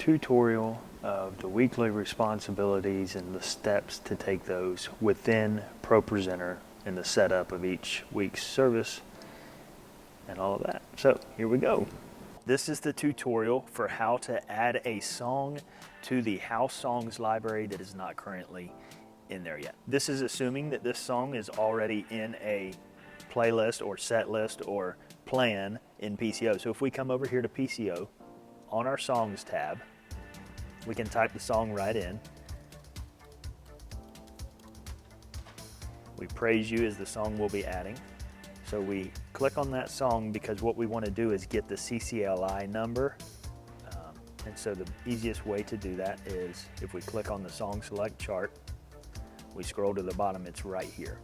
tutorial of the weekly responsibilities and the steps to take those within ProPresenter and the setup of each week's service and all of that. So here we go. This is the tutorial for how to add a song to the House Songs library that is not currently in there yet. This is assuming that this song is already in a playlist or set list or plan in PCO. So if we come over here to PCO, on our Songs tab, we can type the song right in. We Praise You is the song we'll be adding. So we click on that song because what we want to do is get the CCLI number. And so the easiest way to do that is if we click on the song select chart, we scroll to the bottom, it's right here.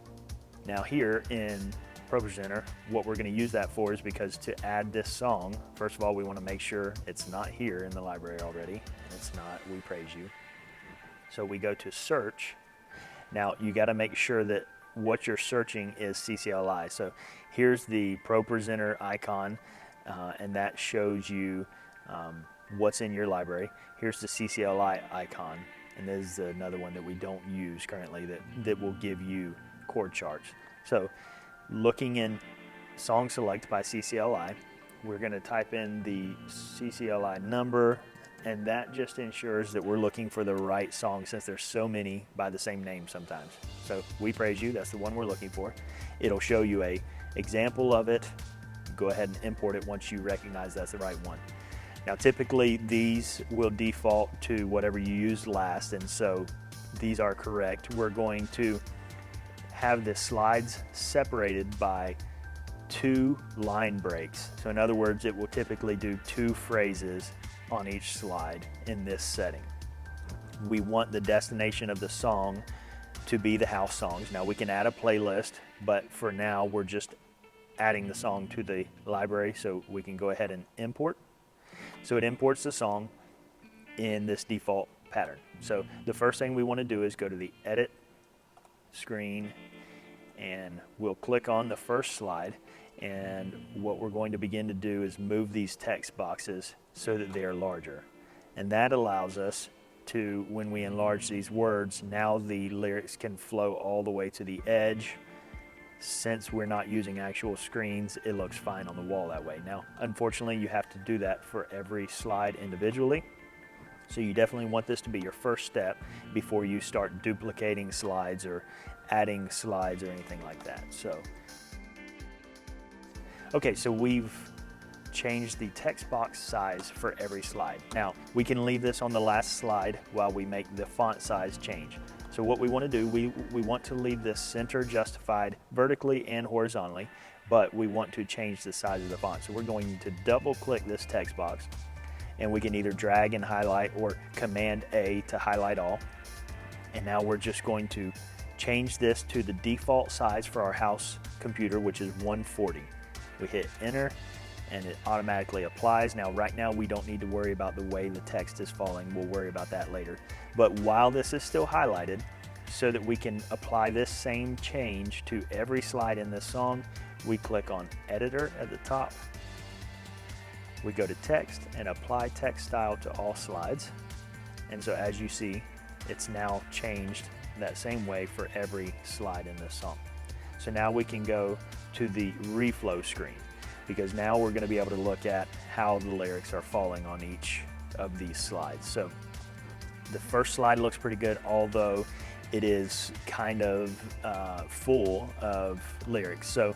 Now here in ProPresenter, what we're going to use that for is because to add this song, first of all, we want to make sure it's not here in the library already, and it's not We Praise You. So we go to search. Now you got to make sure that what you're searching is CCLI. So here's the ProPresenter icon, and that shows you what's in your library. Here's the CCLI icon, and this is another one that we don't use currently that will give you chord charts. So looking in Song Select by CCLI, we're going to type in the CCLI number, and that just ensures that we're looking for the right song since there's so many by the same name sometimes. So We Praise You, that's the one we're looking for. It'll show you a example of it. Go ahead and import it once you recognize that's the right one. Now typically these will default to whatever you used last, and so these are correct. We're going to have the slides separated by 2 line breaks. So in other words, it will typically do 2 phrases on each slide in this setting. We want the destination of the song to be the house songs. Now we can add a playlist, but for now we're just adding the song to the library, so we can go ahead and import. So it imports the song in this default pattern. So the first thing we want to do is go to the edit screen, and we'll click on the first slide, and what we're going to begin to do is move these text boxes so that they are larger, and that allows us to, when we enlarge these words, now the lyrics can flow all the way to the edge. Since we're not using actual screens, it looks fine on the wall that way. Now unfortunately you have to do that for every slide individually, so you definitely want this to be your first step before you start duplicating slides or adding slides or anything like that. Okay, so we've changed the text box size for every slide. Now we can leave this on the last slide while we make the font size change. So what we want to do, we want to leave this center justified vertically and horizontally, but we want to change the size of the font. So we're going to double click this text box, and we can either drag and highlight or Command A to highlight all. And now we're just going to change this to the default size for our house computer, which is 140. We hit enter and it automatically applies. Now right now we don't need to worry about the way the text is falling. We'll worry about that later. But while this is still highlighted, so that we can apply this same change to every slide in this song, we click on Editor at the top. We go to Text and apply text style to all slides. And so as you see, it's now changed that same way for every slide in this song. So now we can go to the reflow screen, because now we're going to be able to look at how the lyrics are falling on each of these slides. So the first slide looks pretty good, although it is kind of full of lyrics. So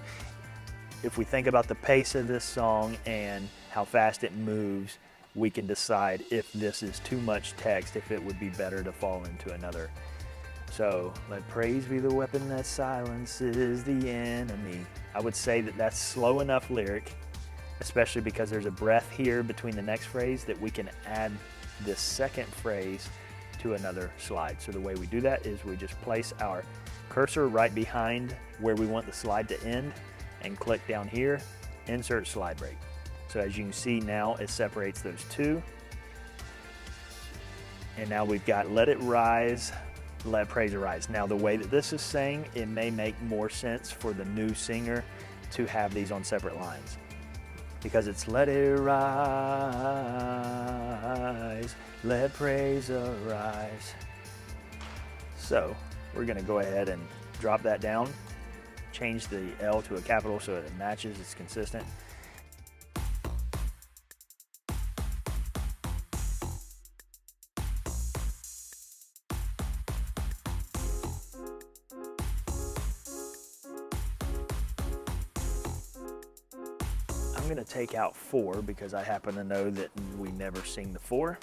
if we think about the pace of this song and how fast it moves, we can decide if this is too much text, if it would be better to fall into another. So, let praise be the weapon that silences the enemy. I would say that that's slow enough lyric, especially because there's a breath here between the next phrase, that we can add this second phrase to another slide. So the way we do that is we just place our cursor right behind where we want the slide to end and click down here, insert slide break. So as you can see now, it separates those two. And now we've got Let It Rise, Let Praise Arise. Now the way that this is saying, it may make more sense for the new singer to have these on separate lines. because it's let it rise, let praise arise. So we're going to go ahead and drop that down, change the L to a capital so it matches, it's consistent. I'm going to take out 4 because I happen to know that we never sing the 4.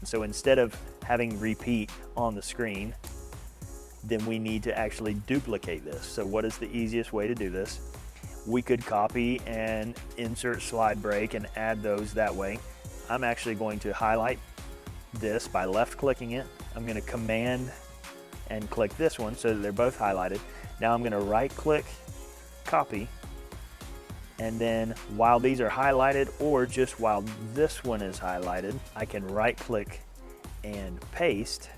So instead of having repeat on the screen, then we need to actually duplicate this. So what is the easiest way to do this? We could copy and insert slide break and add those that way. I'm actually going to highlight this by left clicking it. I'm going to command and click this one so that they're both highlighted. Now I'm going to right click, copy, and then while these are highlighted or just while this one is highlighted, I can right click and paste.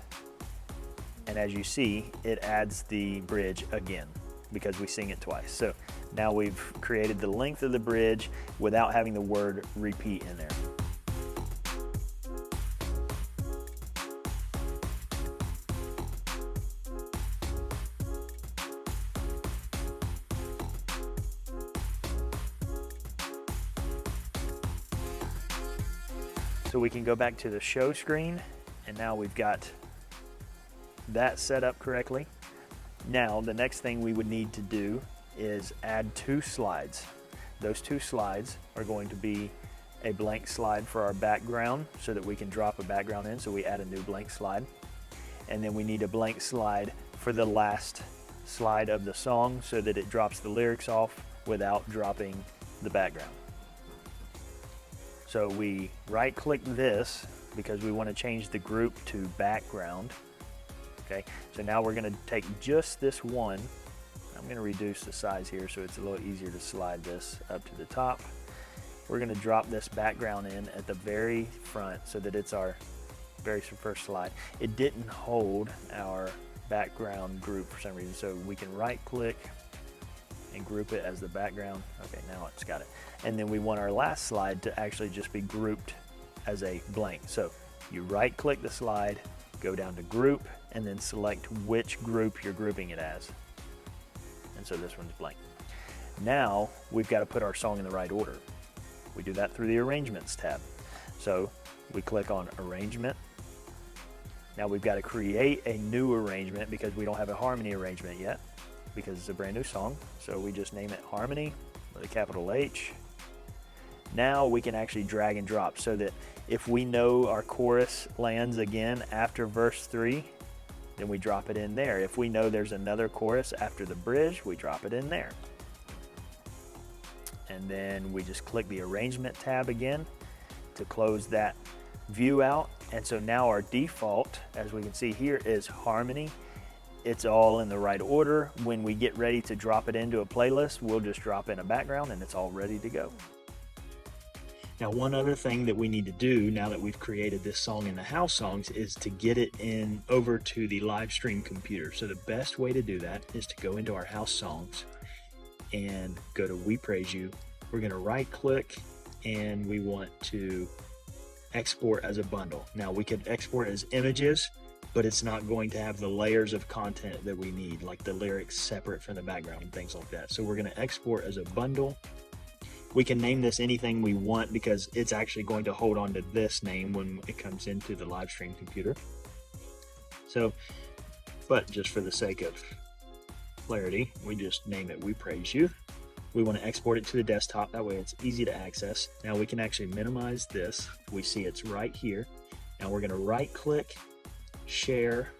And as you see, it adds the bridge again because we sing it twice. So now we've created the length of the bridge without having the word repeat in there. So we can go back to the show screen, and now we've got that set up correctly. Now the next thing we would need to do is add 2 slides. Those 2 slides are going to be a blank slide for our background so that we can drop a background in, so we add a new blank slide. And then we need a blank slide for the last slide of the song so that it drops the lyrics off without dropping the background. So we right click this because we want to change the group to background. Okay, so now we're going to take just this one. I'm going to reduce the size here so it's a little easier to slide this up to the top. We're going to drop this background in at the very front so that it's our very first slide. It didn't hold our background group for some reason, so we can right click and group it as the background. Okay, now it's got it. And then we want our last slide to actually just be grouped as a blank. So you right click the slide, go down to group, and then select which group you're grouping it as. And so this one's blank. Now we've got to put our song in the right order. We do that through the arrangements tab. So we click on arrangement. Now we've got to create a new arrangement because we don't have a harmony arrangement yet, because it's a brand new song. So we just name it harmony with a capital H. Now we can actually drag and drop so that if we know our chorus lands again after verse 3, then we drop it in there. If we know there's another chorus after the bridge, we drop it in there. And then we just click the arrangement tab again to close that view out. And so now our default, as we can see here, is harmony. It's all in the right order. When we get ready to drop it into a playlist, we'll just drop in a background and it's all ready to go. Now, one other thing that we need to do now that we've created this song in the house songs is to get it in over to the live stream computer. So the best way to do that is to go into our house songs and go to We Praise You. We're going to right click and we want to export as a bundle. Now we could export as images, but it's not going to have the layers of content that we need, like the lyrics separate from the background and things like that. So we're going to export as a bundle. We can name this anything we want because it's actually going to hold on to this name when it comes into the live stream computer. So, but just for the sake of clarity, we just name it We Praise You. We want to export it to the desktop, that way it's easy to access. Now we can actually minimize this. We see it's right here. Now we're going to right click, share,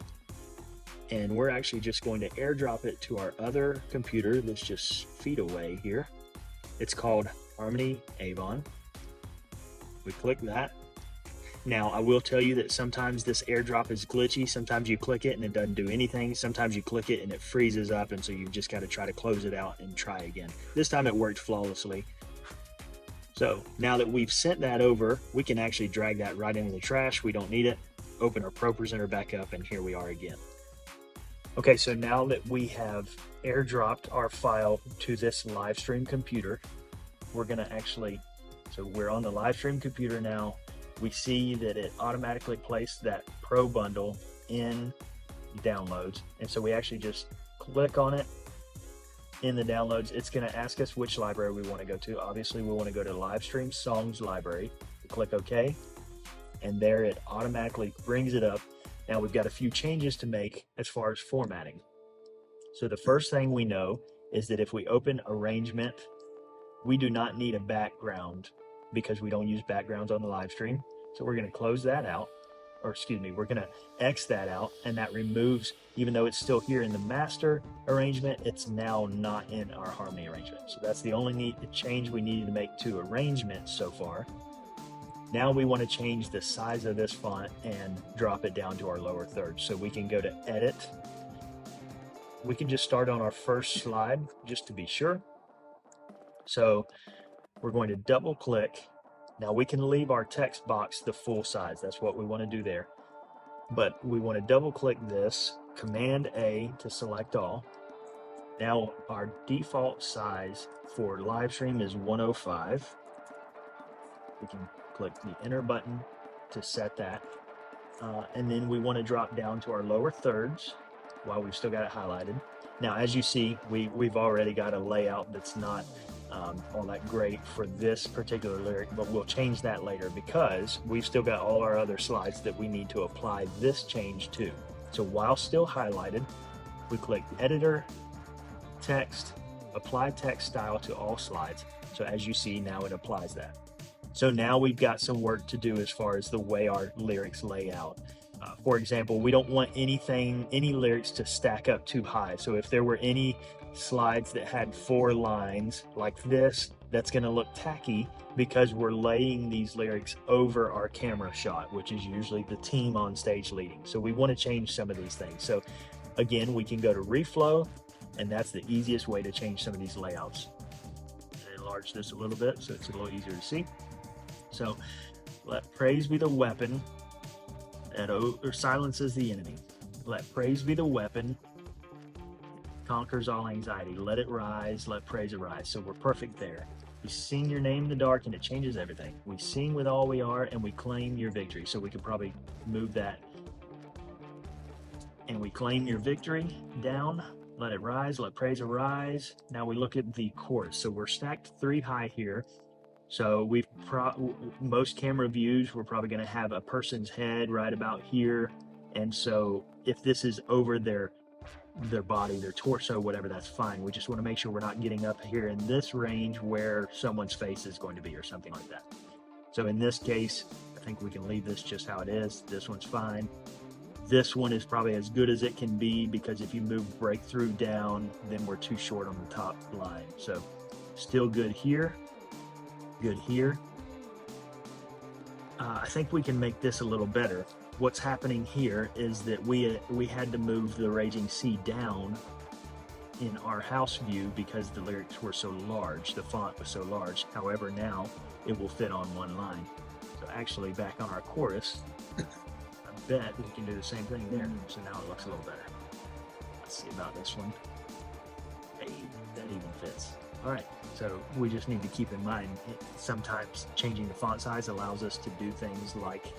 and we're actually just going to airdrop it to our other computer that's just feet away here. It's called Harmony Avon. We click that. Now, I will tell you that sometimes this airdrop is glitchy. Sometimes you click it and it doesn't do anything. Sometimes you click it and it freezes up, and so you've just got to try to close it out and try again. This time it worked flawlessly. So now that we've sent that over, we can actually drag that right into the trash. We don't need it. Open our ProPresenter back up, and here we are again. Okay, so now that we have airdropped our file to this live stream computer, we're gonna actually, so we're on the live stream computer now. We see that it automatically placed that Pro bundle in downloads. And so we actually just click on it in the downloads. It's gonna ask us which library we wanna go to. Obviously, we wanna go to Live Stream Songs Library. We click OK, and there it automatically brings it up. Now we've got a few changes to make as far as formatting. So the first thing we know is that if we open arrangement, we do not need a background because we don't use backgrounds on the live stream. So we're going to close that out, or excuse me, we're going to X that out, and that removes, even though it's still here in the master arrangement, it's now not in our harmony arrangement. So that's the only change we needed to make to arrangement so far. Now we want to change the size of this font and drop it down to our lower third. So we can go to edit. We can just start on our first slide just to be sure. So we're going to double click. Now we can leave our text box the full size. That's what we want to do there. But we want to double click this, Command A to select all. Now our default size for live stream is 105. We can click the enter button to set that. And then we want to drop down to our lower thirds while we've still got it highlighted. Now, as you see, we've already got a layout that's not all that great for this particular lyric, but we'll change that later because we've still got all our other slides that we need to apply this change to. So while still highlighted, we click Editor, Text, Apply Text Style to all slides. So as you see, now it applies that. So now we've got some work to do as far as the way our lyrics lay out. For example, we don't want any lyrics to stack up too high. So if there were any slides that had 4 lines like this, that's going to look tacky because we're laying these lyrics over our camera shot, which is usually the team on stage leading. So we want to change some of these things. So again, we can go to reflow, and that's the easiest way to change some of these layouts. Enlarge this a little bit so it's a little easier to see. So let praise be the weapon that silences the enemy. Let praise be the weapon, conquers all anxiety. Let it rise, let praise arise. So we're perfect there. We sing your name in the dark and it changes everything. We sing with all we are and we claim your victory. So we could probably move that. And we claim your victory down. Let it rise, let praise arise. Now we look at the chorus. So we're stacked 3 high here. So most camera views, we're probably going to have a person's head right about here. And so if this is over their body, their torso, whatever, that's fine. We just want to make sure we're not getting up here in this range where someone's face is going to be or something like that. So in this case, I think we can leave this just how it is. This one's fine. This one is probably as good as it can be because if you move breakthrough down, then we're too short on the top line. So still good here. Good here. I think we can make this a little better. What's happening here is that we had to move the Raging Sea down in our house view because the lyrics were so large, the font was so large. However, now it will fit on one line. So actually back on our chorus, I bet we can do the same thing there. So now it looks a little better. Let's see about this one. Hey, that even fits. All right, so we just need to keep in mind sometimes changing the font size allows us to do things like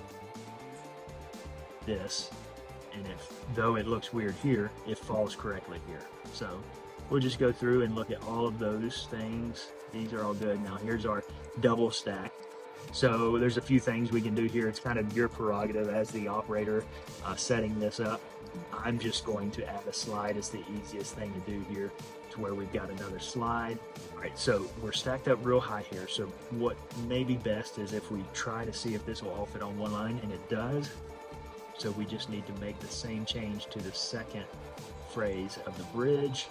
this, and though it looks weird here, it falls correctly here. So we'll just go through and look at all of those things. These are all good. Now here's our double stack. So there's a few things we can do here. It's kind of your prerogative as the operator setting this up. I'm just going to add a slide as the easiest thing to do here to where we've got another slide. All right, so we're stacked up real high here. So what may be best is if we try to see if this will all fit on one line, and it does. So we just need to make the same change to the second phrase of the bridge.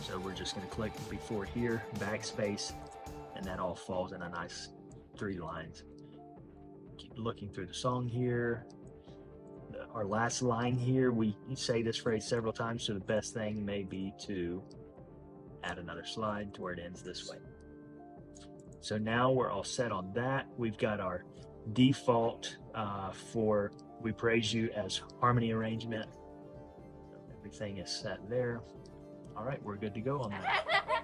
So we're just going to click before here, backspace, and that all falls in a nice 3 lines. Keep looking through the song here. Our last line here, we say this phrase several times, so the best thing may be to add another slide to where it ends this way. So now we're all set on that. We've got our default for We Praise You as harmony arrangement. Everything is set there. All right, we're good to go on that.